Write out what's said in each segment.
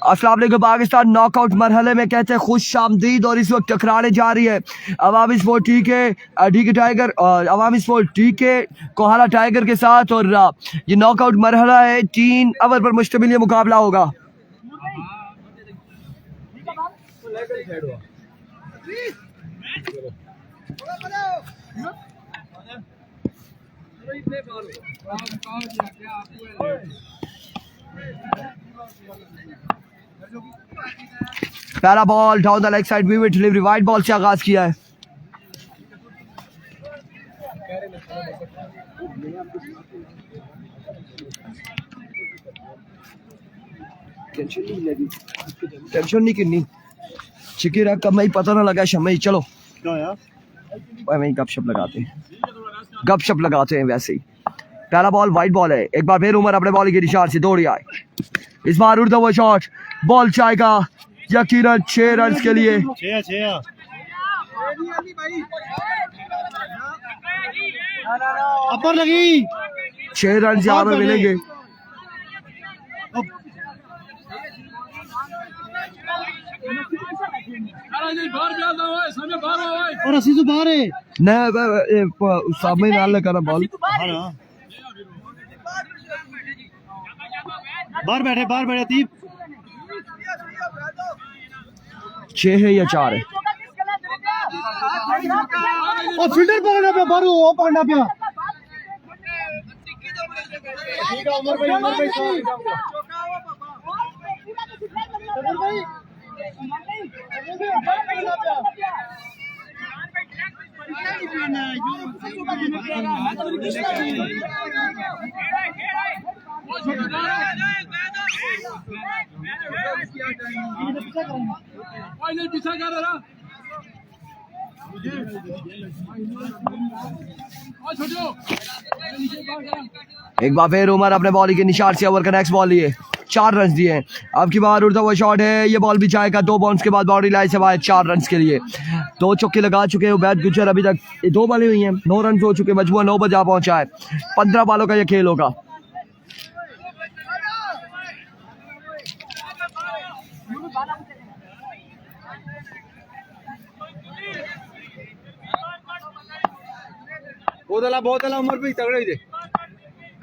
अस्सलाम वालेकुम। पाकिस्तान नॉकआउट मरहले में कहते हैं खुश आमदीद और इस वक्त टकराने जा रही है अवामी स्पोर्ट डी के टाइगर और अवामी स्पोर्ट डी के कोहाला टाइगर के साथ। और ये नॉकआउट मरहला है, 3 ओवर पर मुश्तमिल ये मुकाबला होगा। पहला ball down the leg side, vivid delivery, wide ball से आगाज किया है। टेंशन नहीं करनी, चिकी रख कब नहीं पता ना लगा शम्मे। चलो वही गपशप लगाते हैं वैसे ही। पहला बॉल वाइड बॉल है। एक बार फिर उमर अपने बॉलिंग के निशान से दौड़ी आए। इस बार उड़ता हुआ शॉट, बॉल जाएगा यकीनन 6 रन के लिए। अपर लगी 6 रन यहाँ पर मिलेंगे। और अस्सी तो बाहर है नहीं सामने ना लगा ना बॉल। बाहर बैठे तीप 6 है या 4 है। और फील्डर पकड़ना पे बारू वो पकड़ना पे। ठीक है उमर भाई पीछा कर रहा। एक बार फिर उमर अपने बॉलिंग के निशान से ओवर का नेक्स्ट बॉल लिए 4 रन दिए। अब की बार उड़ता हुआ शॉट है, ये बॉल भी जाएगा 2 बाउंस के बाद बाउंड्री लाइन से बाहर 4 रन के लिए। 2 चौके लगा चुके हैं उबैद गुजर, अभी तक 2 बॉलें हुई हैं, 9 रन हो चुके, मजबूर 9 पर जा पहुंचा है। 15 बॉलों का ये खेल होगा। बहुत उमर भी तगड़े ही थे।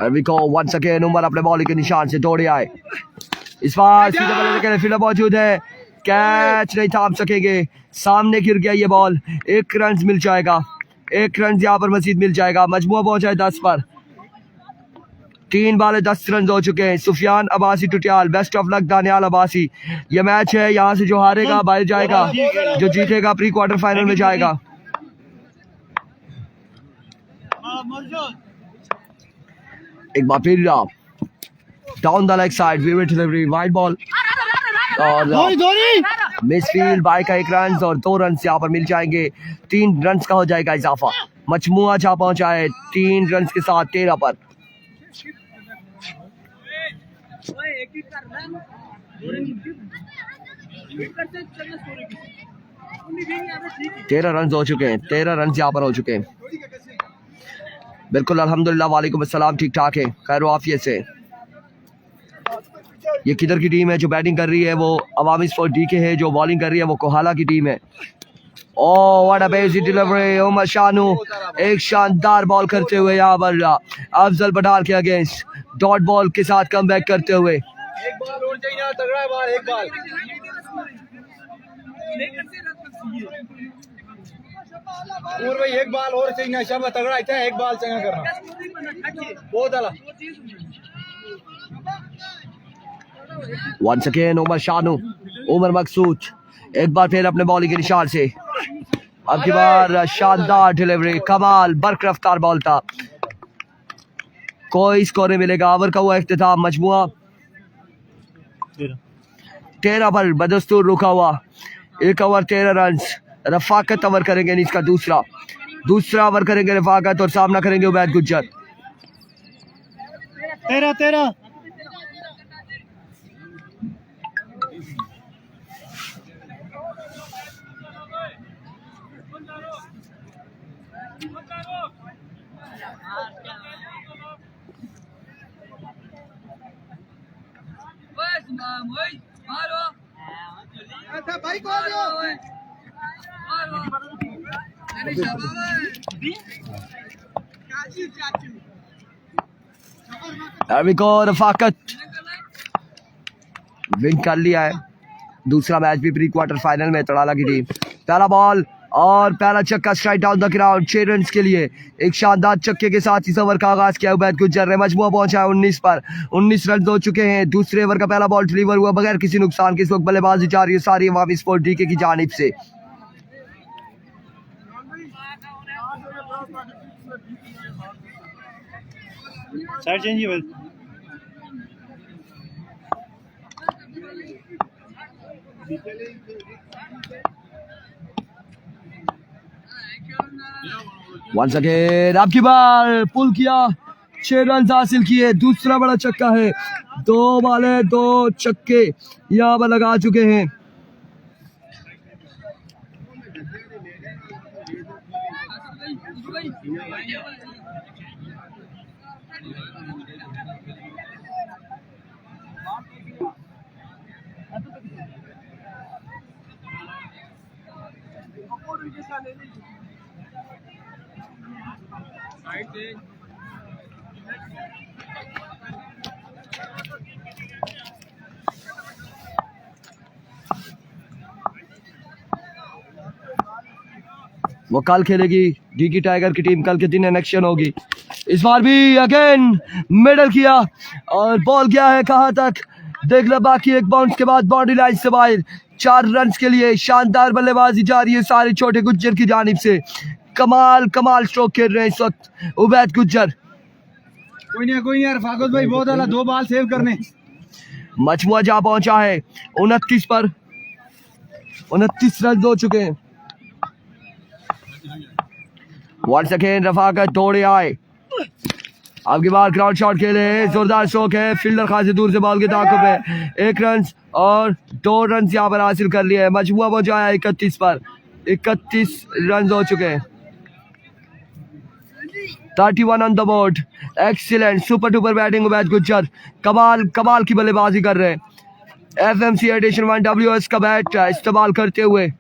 अभी को वंस अगेन उमर अपने बॉलिंग के निशान से दौड़े आए। इस बार सीधे बल्ले के लिए फील्डर मौजूद है, कैच नहीं थाम सकेंगे, सामने गिर गया ये बॉल। 1 रन मिल जाएगा, 1 रन यहाँ पर मजीद मिल जाएगा। मजमुआ पहुंचा है 10 पर। 3 बॉल 10 रन हो चुके हैं। Sufiyan Abbasi Tutiyal, best of luck Daniyal Abbasi. ये मैच है, यहाँ से जो हारेगा बाहर जाएगा, जो जीतेगा प्री क्वार्टर फाइनल में जाएगा। एक बार फिर down the leg side, vivid delivery, wide ball और मिसफील्ड, बाई का 1 रन और 2 रन यहाँ पर मिल जाएंगे। 3 रन का हो जाएगा इजाफा। मजमुआ जहाँ पहुंचा है 3 रन के साथ 13 पर। 13 रन हो चुके हैं, 13 रन यहाँ पर हो चुके हैं। बिल्कुल अल्हम्दुलिल्लाह, वालेकुम अस्सलाम, ठीक ठाक है, खैर आफियत से। ये किधर की टीम है? जो बैटिंग कर रही है वो अवामी स्पोर्ट डी के है, जो बॉलिंग कर रही है वो कोहाला की टीम है। ओह व्हाट अ बेसी डिलीवरी, उमर शानू एक शानदार बॉल करते हुए यहाँ पर अफजल पठान के अगेंस्ट डॉट बॉल के साथ कमबैक करते हुए। एक बॉल और चाहिए, तगड़ा बॉल, एक बॉल और भाई, एक बॉल और चाहिए, शाबाश तगड़ा है, एक बॉल चाहिए करना बहुत आला। वंस अगेन उमर शानू, उमर मकसूद एक बार फिर अपने बॉलिंग के निशान से। अब की बार शानदार डिलीवरी, कमाल बर्क रफ्तार बॉल था, कोई स्कोर नहीं मिलेगा। ओवर का हुआ इख्तिताम, मजमुआ 13 पर बदस्तूर रुका हुआ। 1 ओवर 13 रन। रफाकत ओवर करेंगे इसका दूसरा ओवर करेंगे रफाकत और सामना करेंगे उबैद गुज्जर। 13 13 अच्छा भाई को दो रफाकत विन कर लिया है दूसरा मैच भी प्री क्वार्टर फाइनल में तड़ाला की टीम। पहला बॉल और पहला चक्का strike down the ground 6 run के लिए। एक शानदार चक्के के साथ इस ओवर का आगाज किया उबैद गुज्जर ने। मजमुआ पहुंचा है 19 पर। 19 रन हो चुके हैं। दूसरे ओवर का पहला बॉल डिलीवर हुआ बगैर किसी नुकसान के। इस वक्त बल्लेबाजी जा रही है सारी अवामी स्पोर्ट डीके की जानिब से। वंस अगेन आपकी बार पुल किया 6 रन हासिल किए। दूसरा बड़ा चक्का है। 2 बाले 2 चक्के यहाँ पर लगा चुके हैं। वो कल खेलेगी डीकी टाइगर की टीम। कल के दिन इलेक्शन होगी। इस बार भी अगेन मिडल किया और बॉल गया है कहां तक देख लो। बाकी एक बाउंस के बाद बाउंड्री लाइन से बाहर। 4 रन के लिए शानदार बल्लेबाजी जारी है सारे छोटे गुज्जर की जानिब से। कमाल स्ट्रोक खेल रहे हैं इस वक्त उबैद गुज्जर। कोई नहीं यार फाकुद भाई बहुत आला 2 बॉल सेव करने। मजमुआ जा पहुंचा है 29 पर। 29 रन हो चुके हैं। वंस अगेन रफाकत दौड़े आए। अब की बार ग्राउंड शॉट खेले। जोरदार स्ट्रोक है। फील्डर खासी दूर से बॉल के ताक़ुब है। 1 रन और 2 रन यहाँ पर हासिल कर लिए। मजमुआ पहुंचाया 31 पर। 31 रन हो चुके हैं। 31 on the board. Excellent super duper batting Ubaid Gujjar. कमाल की बल्लेबाजी कर रहे हैं। एफएमसी एडिशन 1 WS का बैट इस्तेमाल करते हुए।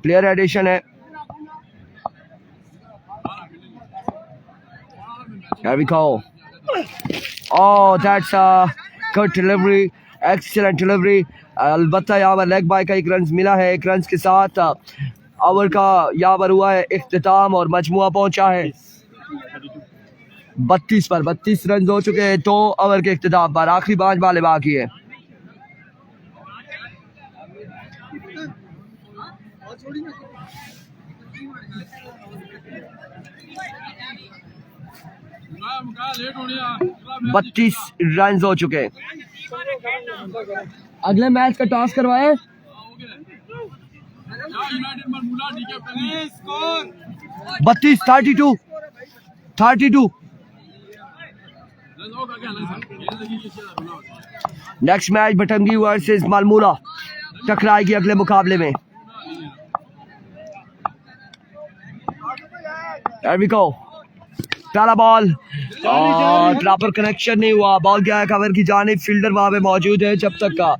प्लेयर एडिशन है। Here we go. Oh, that's a good delivery. Excellent delivery. अलबत्ता यहाँ पर लेग बाय का 1 रन मिला है। 1 रन के साथ ओवर का यहाँ पर हुआ है इख्तिताम और मजमुआ पहुंचा है 32 पर। 32 रन हो चुके हैं 2 ओवर के इख्तिताम पर। आखिरी 5 बालें बाकी है। बत्तीस रन हो चुके हैं। अगले मैच का टॉस करवाए। 32 नेक्स्ट मैच भटंगी वर्सेस मालमूला टकराएगी अगले मुकाबले में। There we go. पहला बॉल और प्रॉपर कनेक्शन नहीं हुआ। बॉल गया है कवर की जानिब। फील्डर वहां पे मौजूद है। जब तक का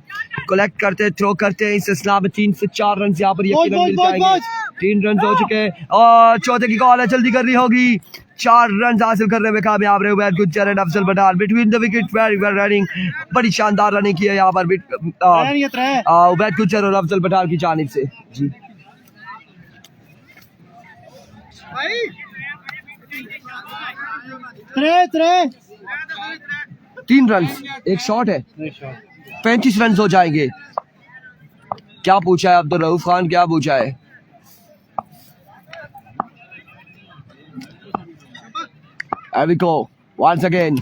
कलेक्ट करते थ्रो करते हैं इस सिलसिला में 3 से 4 रन यहाँ पर यकीनन मिल जाएंगे। 3 रन हो चुके हैं और चौथे की कॉल है जल्दी करनी होगी। 4 रन हासिल करने में कामयाब रहे Ubaid Gujjar and Afzal Pathan. Between the wicket very well running. बड़ी शानदार रनिंग की है यहाँ पर उबैद गुज्जर और अफजल पठान की जानिब से। जी 3 रन एक शॉट है। 35 रन हो जाएंगे। क्या पूछा है अब्दुल रऊफ खान? क्या पूछा है? There we go. Once again.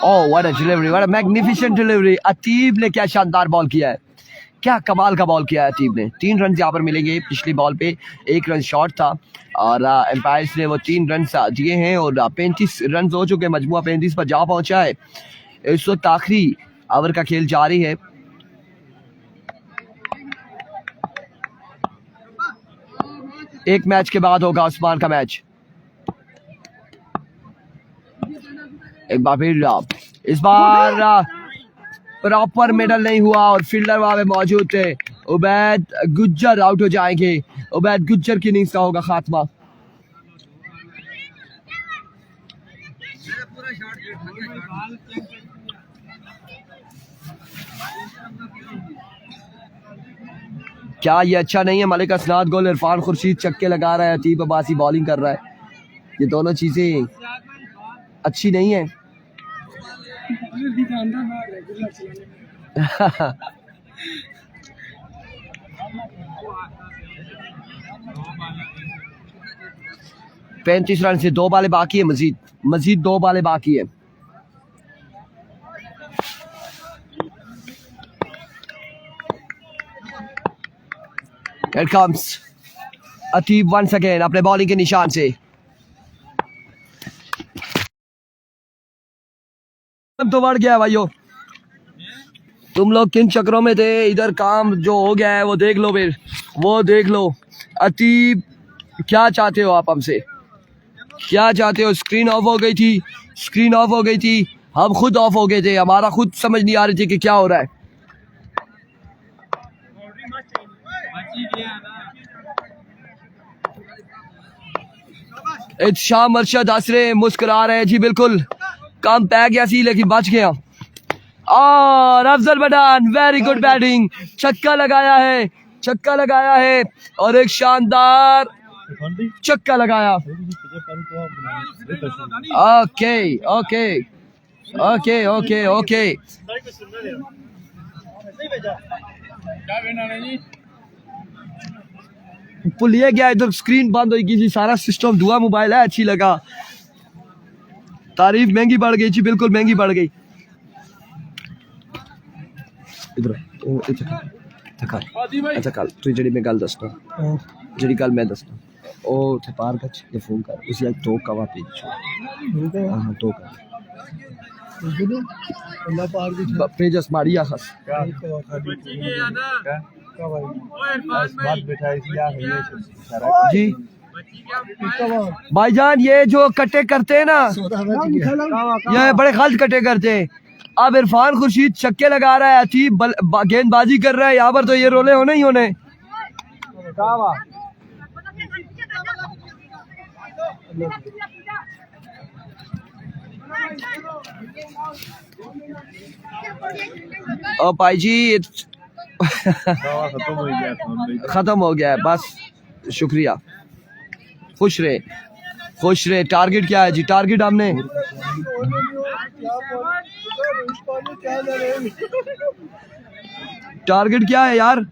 Oh, what a delivery. What a magnificent delivery. अतीब ने क्या शानदार बॉल किया है। क्या कमाल का बॉल किया है अतीब ने। 3 रन यहाँ पर मिलेंगे। पिछली बॉल पे 1 रन शॉट था और एम्पायर्स ने वो 3 रन दिए हैं और 35 रन हो चुके हैं। मजमुआ 35 पर जा पहुंचा है। इस वक्त आखिरी ओवर का खेल जारी है। एक मैच के बाद होगा उस्मान का मैच। एक बार फिर इस बार प्रॉपर मेडल नहीं हुआ और फील्डर वहां पे मौजूद थे। उबैद गुज्जर आउट हो जाएंगे। उबैद गुज्जर की इनिंग्स का होगा खात्मा। क्या ये अच्छा नहीं है? मलिक असनाद गोल, इरफान खुर्शीद छक्के लगा रहा है, अतीब अब्बासी बॉलिंग कर रहा है। ये दोनों चीजें अच्छी नहीं है। पैंतीस रन से 2 बालें बाकी है, मजीद 2 बालें बाकी है। Here comes अतीब once again अपने बॉलिंग के निशान से। तो बढ़ गया भाइयों, तुम लोग किन चक्रों में थे? इधर काम जो हो गया है वो देख लो, फिर वो देख लो। अतीब क्या चाहते हो आप हमसे? क्या चाहते हो? स्क्रीन ऑफ हो गई थी, स्क्रीन ऑफ हो गई थी, हम खुद ऑफ हो गए थे, हमारा खुद समझ नहीं आ रही थी कि क्या हो रहा है। शाम अरशद आसरे मुस्कुरा रहे हैं जी, बिल्कुल काम पै गया सी लेकिन बच गया। और Afzal Pathan very good batting, छक्का लगाया है, छक्का लगाया है और एक शानदार छक्का लगाया। Okay okay okay okay okay भूलिए गया, इधर स्क्रीन बंद हो गई जी, सारा सिस्टम धुआं मोबाइल है। अच्छी लगा, तारीफ महंगी बढ़ गई जी, बिल्कुल महंगी बढ़ गई। इधर अच्छा कल तू जी मैं गल दसना, जी गल मैं दसना, ओ थे पार गच ये फोन कर उसी एक तो कवा पेज हां तो कर अल्लाह पार दी पेजस मारिया खस बात बैठाई थी जी भाईजान। ये जो कटे करते हैं ना, ये बड़े गलत कटे करते हैं। अब इरफान खुर्शीद छक्के लगा रहा है, अतीब गेंदबाजी कर रहा है, यहाँ पर तो ये रोले होने ही होने। ओ भाई जी खत्म हो गया है बस, शुक्रिया, खुश रहे। टारगेट क्या है जी? टारगेट हमने टारगेट क्या है यार?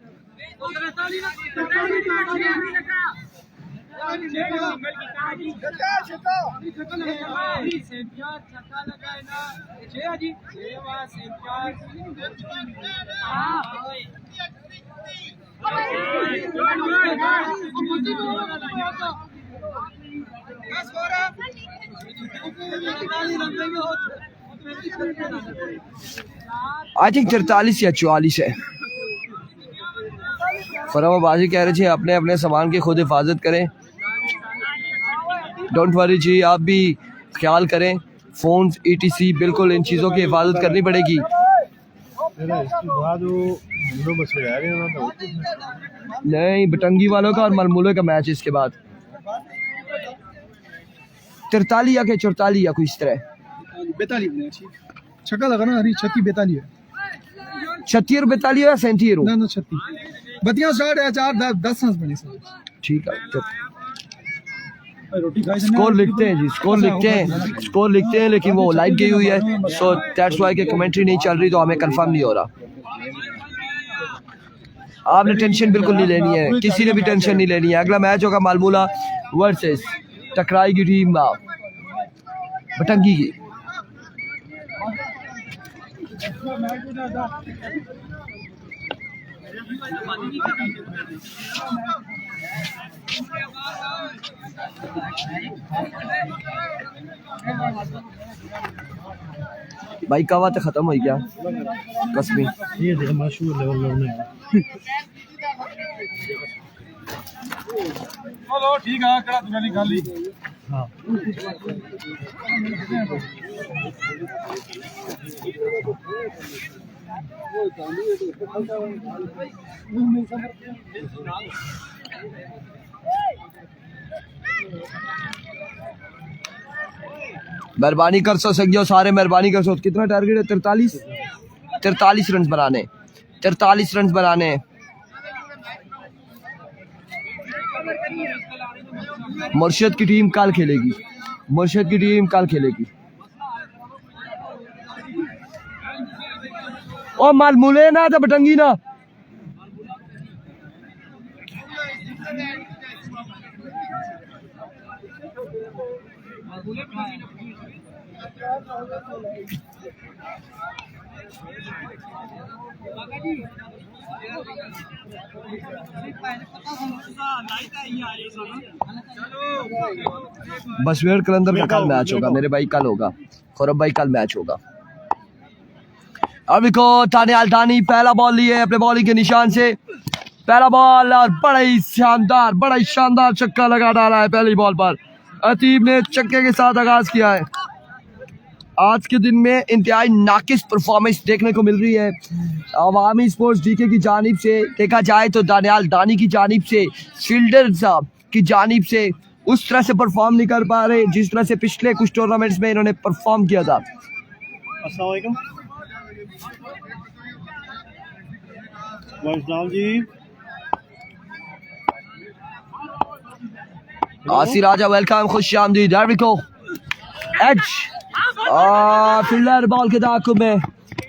आई थिंक 43 या 44 है। फरामाबाजी कह रहे थे अपने अपने सामान की खुद हिफाजत करें, डोंट वरी जी, आप भी ख्याल करें, फोन ETC बिल्कुल इन चीज़ों की हिफाजत करनी पड़ेगी। नहीं, बटंगी वालों का और मलमूले का मैच इसके बाद 43 या के 44 या कोई इस तरह 42 छक्का लगा ना, हरी 36 42 है, 36 और 42 या 37 ना 36 बतिया स्टार्ट है 4 10 बनी सर। ठीक है, स्कोर लिखते हैं जी, स्कोर लिखते हैं लेकिन वो लाइव गई हुई है, सो दैट्स व्हाई के कमेंट्री नहीं चल रही, तो हमें कंफर्म नहीं हो रहा। आपने टेंशन बिल्कुल नहीं लेनी है, किसी ने भी टेंशन नहीं लेनी है। अगला मैच होगा मालमूला वर्सेस टकराई की टीम बटंगी की। भाई कवा तो खत्म हो गया कसमी, ये देख मशहूर लेवल में चलो ठीक है, कड़ा दुनिया खाली हां मेहरबानी कर सो सकियो सारे, मेहरबानी कर सो। कितना टारगेट है? 43 रन बनाने, 43 रन बनाने। मुर्शिद की टीम कल खेलेगी, मुर्शिद की टीम कल खेलेगी। ओ मालमूले ना तो बटंगी ना। बसवेर कलंदर का कल मैच होगा मेरे भाई, कल होगा। खौरब भाई कल मैच होगा। अभी को ताने अल्तानी पहला बॉल लिए अपने बॉलिंग के निशान से, पहला बॉल और बड़ा ही शानदार छक्का लगा डाला है पहली बॉल पर। अतीब ने छक्के के साथ आगाज किया है। आज के दिन में इंतहाई नाकिस परफॉर्मेंस देखने को मिल रही है अवामी स्पोर्ट्स डीके की जानिब से। देखा जाए तो दानियाल दानी की जानिब से, फील्डर साहब की जानिब से उस तरह से परफॉर्म नहीं कर पा रहे जिस तरह से पिछले कुछ टूर्नामेंट्स में इन्होंने परफॉर्म किया था। अस्सलाम वालेकुम जी। आसी राजा वेलकम, खुश आमदीद। एज फील्डर बॉल के ताक़ुब में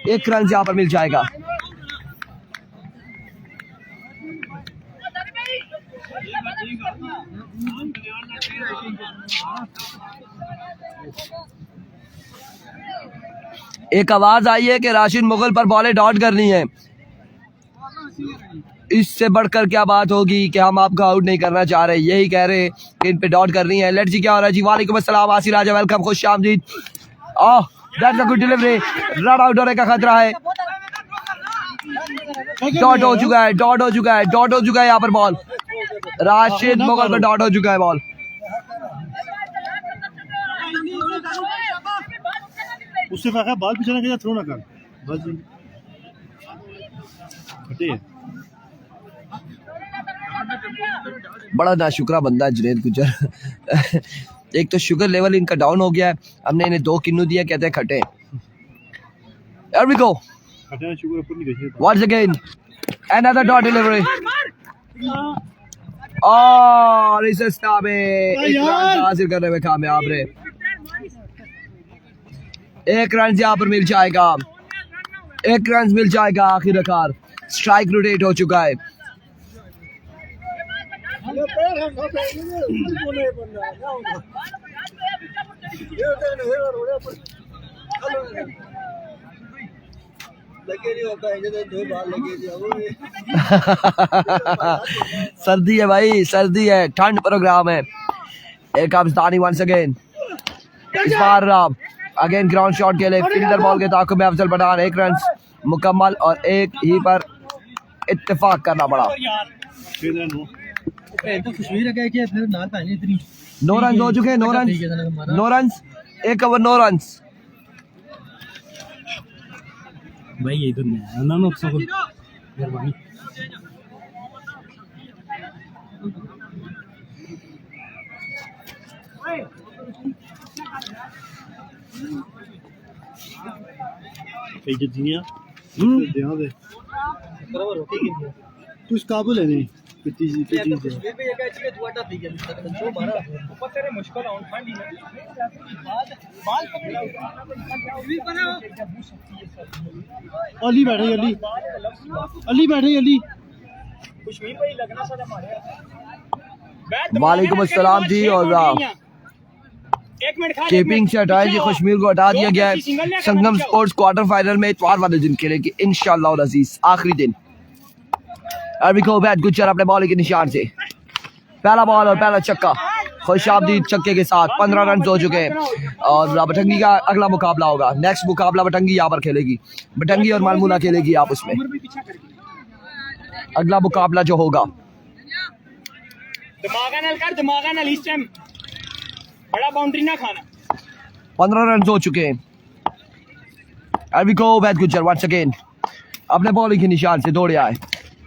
1 रन यहाँ पर मिल जाएगा। एक आवाज आई है कि राशिद मुगल पर बॉलें डॉट करनी है। इससे बढ़कर क्या बात होगी कि हम आपको आउट नहीं करना चाह रहे, यही कह रहे कि इन पे डॉट करनी है। लेट्स सी क्या हो रहा है जी। वालेकुम अस्सलाम आसी राजा वेलकम, खुश आमदीद। That's a good delivery, run out होने का खतरा है। डॉट हो चुका है, डॉट हो चुका है, डॉट हो चुका है यहाँ पर बॉल। राशिद मुगल पर डॉट हो चुका है बॉल। उससे फायदा बॉल पीछे ना गया, थ्रो ना कर बस हटे। बड़ा नाशुक्रा बंदा है जुनैद गुज्जर। एक तो शुगर लेवल इनका डाउन हो गया है, हमने इन्हें 2 किन्नू दिया, कहते हैं खटे। Here we go. हटे शुगर ऊपर नहीं गई। Once again another dot delivery. और इस स्टा में एक रन हासिल करने में कामयाब रहे। 1 रन यहाँ पर मिल जाएगा, 1 रन मिल जाएगा आखिरकार। स्ट्राइक रोटेट हो चुका है। सर्दी है भाई, सर्दी है, ठंड प्रोग्राम है। एक अफगानी वंस अगेन, इस बार अगेन ग्राउंड शॉट के लिए फील्डर बॉल के ताक़ुब में अफजल पठान। 1 रन मुकम्मल और एक ही पर इत्तेफाक करना पड़ा। 9 रन हो चुके हैं, 9 रन, 1 ओवर 9 रन। भाई ये इधर नहीं ना मेहरबानी। ध्यान दे तू इस काबुल है नहीं अली बैठे अली बैठे अली। वालेकुम अस्सलाम जी। और कीपिंग से हटाया जी, कश्मीर को हटा दिया गया है। संगम स्पोर्ट्स क्वार्टर फाइनल में इतवार वाले दिन खेलेगी इंशाअल्लाह और अजीज, आखिरी दिन। अरबिको बैट गुज्जर अपने बॉलिंग के निशान से, पहला बॉल और पहला छक्का, खुशामदीद छक्के के साथ 15 रन हो चुके हैं। और बटंगी का अगला मुकाबला होगा, नेक्स्ट मुकाबला बटंगी यहाँ पर खेलेगी, बटंगी और मालमूला खेलेगी आपस में। अगला मुकाबला जो होगा, बड़ा बाउंड्री ना खाना। 15 रन हो चुके हैं। अरबिको बैट गुज्जर वंस अगेन, अपने बॉलिंग के निशान से दौड़े आए।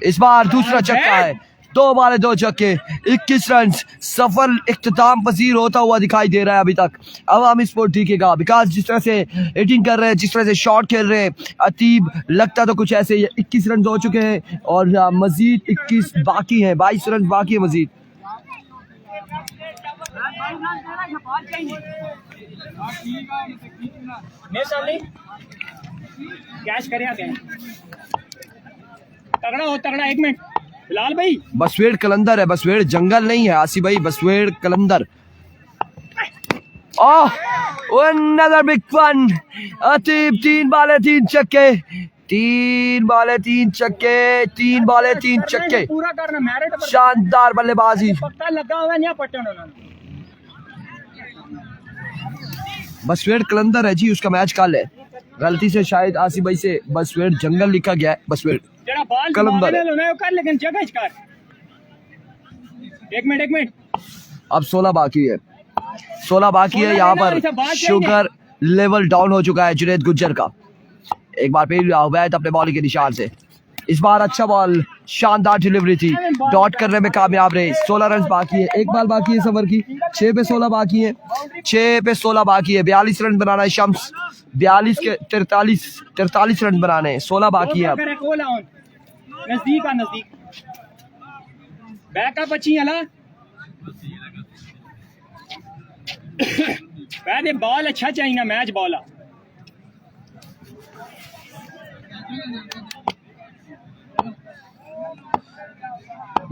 इस बार दूसरा छक्का है, 2 बाले 2 छक्के, 21 रन। सफल इख्तिताम पसीर होता हुआ दिखाई दे रहा है अभी तक अवामी स्पोर्ट टीकेगा। विकास जिस तरह से हिटिंग कर रहे हैं, जिस तरह से शॉट खेल रहे हैं, अतीब लगता तो कुछ ऐसे ही। 21 रन हो चुके हैं और मजीद 21 बाकी हैं, 22 रन बाकी है मजीद। कैच करे आते हैं, तगड़ा हो तगड़ा। 1 मिनट बिलाल भाई, बसवेड़ कलंदर है, बसवेड़ जंगल नहीं है आसिफ भाई, बसवेड़ Qalandar. Another big one. Ateeb 3 बाले 3 छक्के, 3 बाले 3 छक्के, 3 बाले 3 छक्के। पूरा करना मैरिट शानदार बल्लेबाजी। पक्का लगा हुआ नहीं पट्टन। बसवेड़ कलंदर है जी, उसका मैच कल है। गलती से शायद आसिफ भाई से बसवेड़ जंगल लिखा गया है, बसवेड़ कलंदर है। कर लेकिन जगह कर। 1 मिनट अब 16 बाकी है, 16 बाकी है। यहाँ पर शुगर लेवल डाउन हो चुका है जुनैद गुज्जर का। एक बार फिर अवैध अपने बॉलिंग के निशान से। इस बार अच्छा बॉल, शानदार डिलीवरी थी, डॉट करने में कामयाब रहे। 16 रन बाकी है, 1 बॉल बाकी है सफर की। 6 पे 16 बाकी है, 6 पे 16 बाकी है। 42 रन बनाना है शम्स, 42 के 43 रन बनाने हैं। 16 बाकी है अब। नजदीक आ नजदीक बैकअप अच्छी है। पहले बॉल अच्छा चाहिए ना, मैच बॉल आ।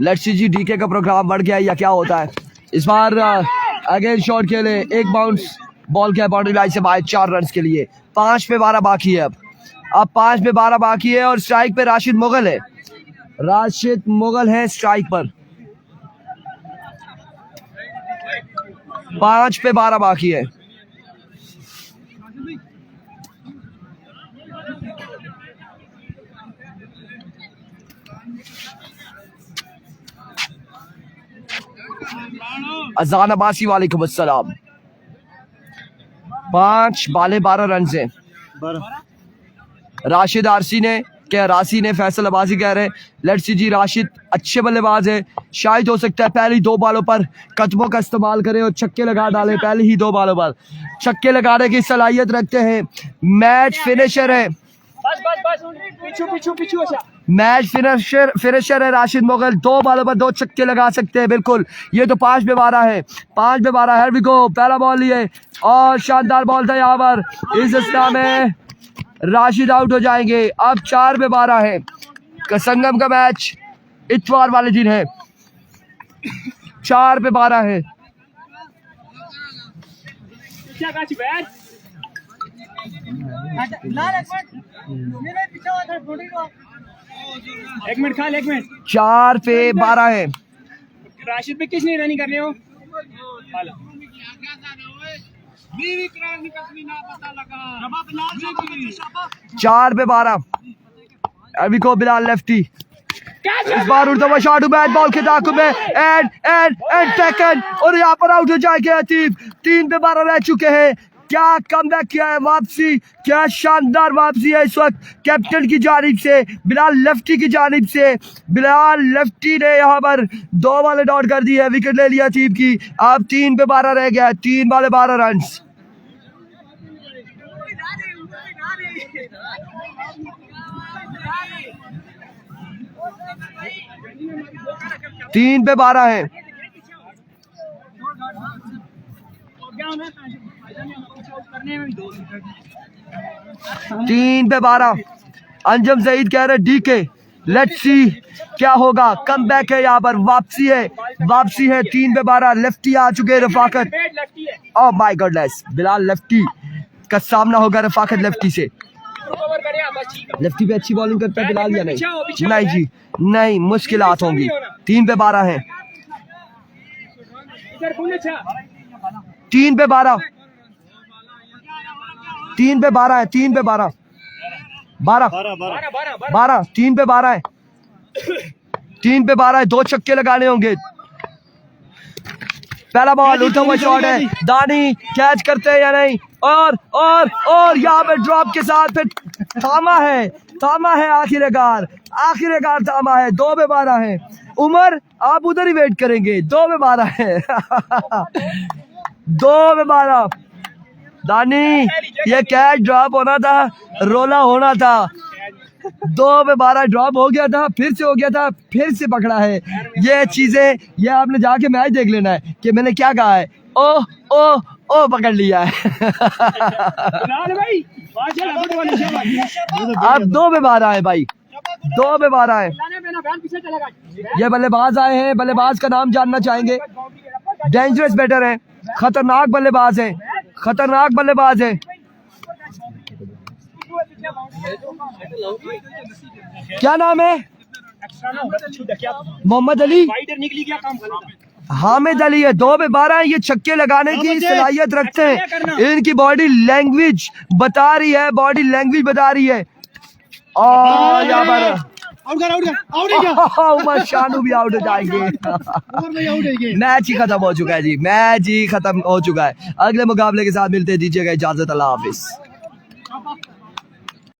लेट्स सी जी डीके का प्रोग्राम बढ़ गया या क्या होता है। इस बार अगेन शॉट खेले, 1 बाउंस बॉल किया बाउंड्री लाइन से बाहर 4 रन के लिए। 5 पे 12 बाकी है अब 5 पे 12 बाकी है और स्ट्राइक पे राशिद मुगल है। राशिद मुगल है स्ट्राइक पर। 5 पे 12 बाकी है। अजान अब्बासी वालेकुम अस्सलाम। 5 बाले 12 रन से राशिद आरसी ने राशि ने फैसल अब्बासी कह रहे। लेट्स सी जी, राशिद अच्छे बल्लेबाज है, शायद हो सकता है पहली 2 बालों पर कदमों का इस्तेमाल करें और छक्के लगा डाले। पहले ही 2 बालों पर छक्के लगाने की सलाहियत रखते हैं। मैच फिनिशर है, पीछू अच्छा। मैच फिनिशर है राशिद मुगल। 2 बालों पर 2 छक्के लगा सकते हैं बिल्कुल। ये तो 5 पे 12 है, 5 पे 12 है। पहला बॉल लिए और शानदार बॉल था यहाँ पर। इस अवस्था में राशिद आउट हो जाएंगे। अब 4 पे 12 है। संगम का मैच इतवार वाले दिन है। 4 पे 12 है। एक मिनट खाल, 1 मिनट। 4 पे 12 है। राशिद पे किसने रनिंग करने हो? 4 पे 12। अभी को बिलाल लेफ्टी। इस बार उड़ता हुआ शॉट, बैट बॉल के ताकुब में एंड टेकन और यहाँ पर आउट हो जाएंगे अतीब। 3 पे 12 रह चुके हैं। क्या कमबैक किया है, वापसी, क्या शानदार वापसी है इस वक्त कैप्टन की जानिब से, बिलाल लेफ्टी की जानिब से। बिलाल लेफ्टी ने यहाँ पर 2 बाले डॉट कर दी है, विकेट ले लिया टीम की। अब 3 पे 12 रह गया, 3 बाले 12 रन। 3 पे 12 है। 3 पे 12। अंजम सईद कह रहे डीके, लेट्स सी क्या होगा। कम बैक है यहाँ पर, वापसी है 3 पे 12। लेफ्टी आ चुके हैं Rafaqat. Oh my goodness, Bilal lefty का सामना होगा रफाकत लेफ्टी से। लेफ्टी पे अच्छी बॉलिंग करता है बिलाल या नहीं? नहीं जी नहीं, मुश्किलात होंगी। 3 पे 12 है। 3 पे 12, 3 पे 12 है। 3 पे 12, 12, 3 पे 12 है। 3 पे 12 है। 2 छक्के लगाने होंगे। पहला बॉल उठा हुआ शॉट है, दानी कैच करते हैं या नहीं, और यहाँ पे ड्रॉप के साथ फिर थामा है आखिरकार थामा है। 2 पे 12 है। उमर आप उधर ही वेट करेंगे, 2 पे 12 है। 2 पे 12। दानी ये कैच ड्रॉप होना था, रोला होना था। 2 पे 12 ड्रॉप हो गया था, फिर से हो गया था, फिर से पकड़ा है। ये चीजें ये आपने जाके मैच देख लेना है कि मैंने क्या कहा है। ओ पकड़ लिया है। अब 2 पे 12 है भाई, 2 पे 12 है। ये बल्लेबाज आए हैं, बल्लेबाज का नाम जानना चाहेंगे। डेंजरस बैटर है, खतरनाक बल्लेबाज है, खतरनाक बल्लेबाज है। क्या नाम है? मोहम्मद अली, हामिद अली है। 2 पे 12 ये छक्के लगाने की सलाहियत रखते हैं। इनकी बॉडी लैंग्वेज बता रही है, और यहाँ पर उमर शानू भी आउट हो जाएंगे। मैच ही खत्म हो चुका है जी, मैच ही खत्म हो चुका है। अगले मुकाबले के साथ मिलते हैं, दीजिएगा इजाजत, अल्लाह हाफिज।